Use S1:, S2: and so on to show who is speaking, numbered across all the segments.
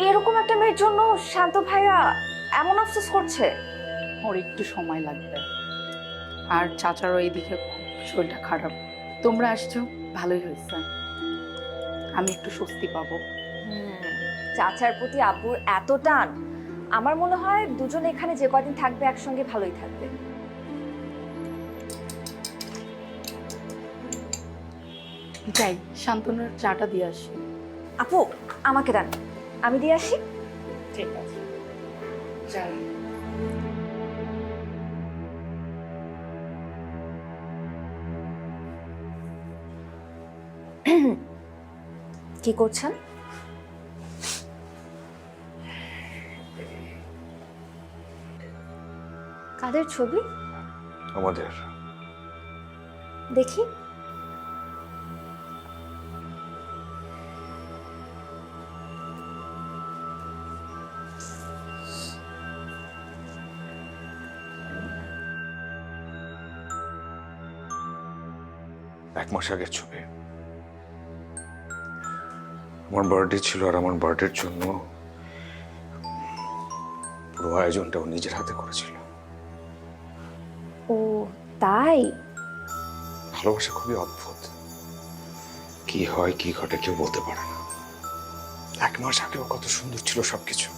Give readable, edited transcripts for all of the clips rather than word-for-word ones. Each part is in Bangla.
S1: এরকম একটা মেয়ের জন্য শান্ত ভাইয়া এমন আফসোস করছে।
S2: ওর একটু সময় লাগবে। আর চাচারও এইদিকে খুব শরীরটা খারাপ। তোমরা আসছো, ভালোই হয়েছে। আমি একটু স্বস্তি পাবো।
S1: চাচার প্রতি আব্বুর এত টান, আমার মনে হয় দুজন এখানে যে কদিন থাকবে একসঙ্গে ভালোই থাকবে।
S2: যাই, শান্তনুর চাটা দিয়ে আসি।
S1: আপু আমাকে দেন, আমি দিয়ে আসি।
S2: ঠিক আছে, যাই।
S1: কি করছেন? কাদের ছবি?
S3: আমাদের।
S1: দেখি।
S3: এক মাস আগের ছবি। আমার বার্থডে ছিল, আর আমার বার্থডের জন্য পুরো আয়োজনটাও নিজের হাতে করেছিল।
S1: ও তাই?
S3: ভালোবাসা খুবই অদ্ভুত, কি হয় কি ঘটে কেউ বলতে পারে না। এক মাস আগেও কত সুন্দর ছিল সবকিছু,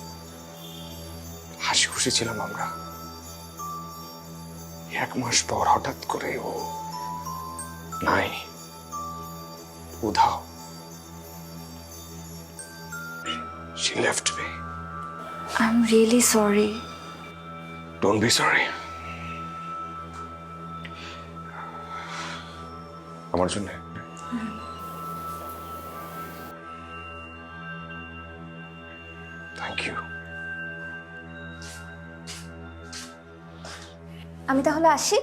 S3: হাসি খুশি ছিলাম আমরা। এক মাস পর হঠাৎ করে ও নাই, উধাও। She left me.
S1: I'm really sorry.
S3: Don't be sorry. আমার জন্য থ্যাংক ইউ।
S1: আমি তাহলে আসি।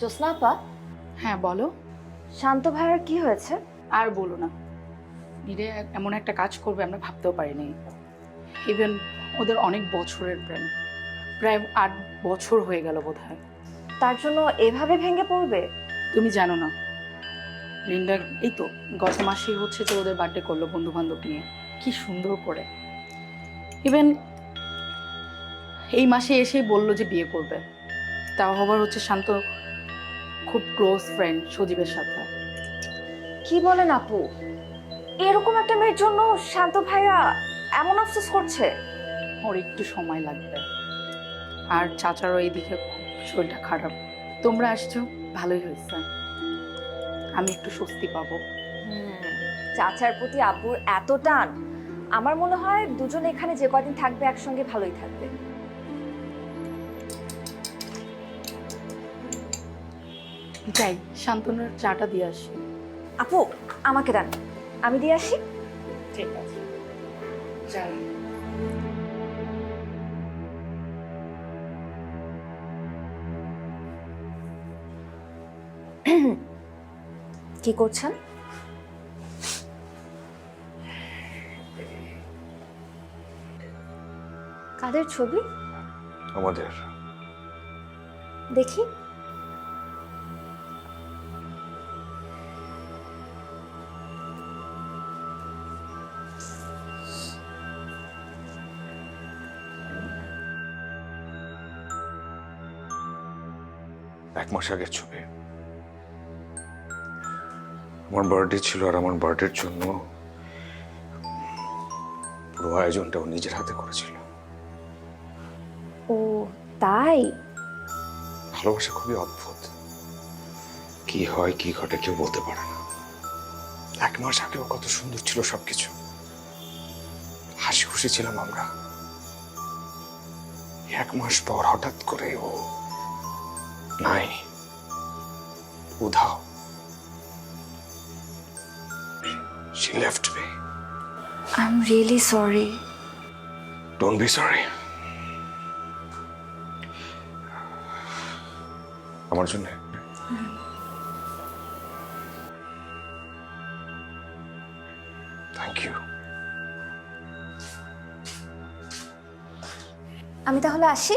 S1: জ্যোৎস্না আপা,
S2: হ্যাঁ বলো।
S1: শান্ত ভাইয়ার কি হয়েছে?
S2: আর বলো না, নিরে এমন একটা কাজ করবে আমরা ভাবতেও পারিনি। ইভেন ওদের অনেক বছরের প্রেম, প্রায় 8 বছর হয়ে গেল বোধহয়।
S1: তার জন্য এভাবে ভেঙে পড়বে?
S2: তুমি জানো না, লিন্ডা এই তো গত মাসেই হচ্ছে যে ওদের বার্থডে করলো বন্ধু বান্ধব নিয়ে, কি সুন্দর করে। ইভেন এই মাসে এসেই বললো যে বিয়ে করবে। তাও আবার হচ্ছে শান্ত খুব ক্লোজ ফ্রেন্ড সজীবের সাথে।
S1: কি বলেন আপু, এরকম একটা মেয়ের জন্য শান্ত ভাইয়া এমন আফসোস করছে?
S2: ওর একটু সময় লাগবে। আর চাচারও এইদিকে খুব শরীরটা খারাপ। তোমরা আসছো, ভালোই হয়েছে। আমি একটু স্বস্তি পাবো।
S1: চাচার প্রতি আব্বুর এত টান, আমার মনে হয় দুজন এখানে যে কদিন থাকবে একসঙ্গে ভালোই থাকবে।
S2: যাই, শান্তনুর চাটা দিয়ে আসি।
S1: আপু আমাকে দেন, আমি দিয়ে আসি।
S2: ঠিক আছে, যাই।
S1: কি করছেন? কাদের ছবি?
S3: আমাদের।
S1: দেখি।
S3: এক মাস আগের ছবি। আমার বার্থডে ছিল, আর আমার বার্থডের জন্য পুরো আয়োজনটাও নিজের হাতে করেছিল।
S1: ও তাই?
S3: ভালোবাসা খুবই অদ্ভুত, কি হয় কি ঘটে কেউ বলতে পারে না। এক মাস আগেও কত সুন্দর ছিল সবকিছু, হাসি খুশি ছিলাম আমরা। এক মাস পর হঠাৎ করে ও নাই, উধাও। She left me.
S1: I'm really sorry.
S3: Don't be sorry. আমার জন্য। Thank you.
S1: আমি তাহলে আসি।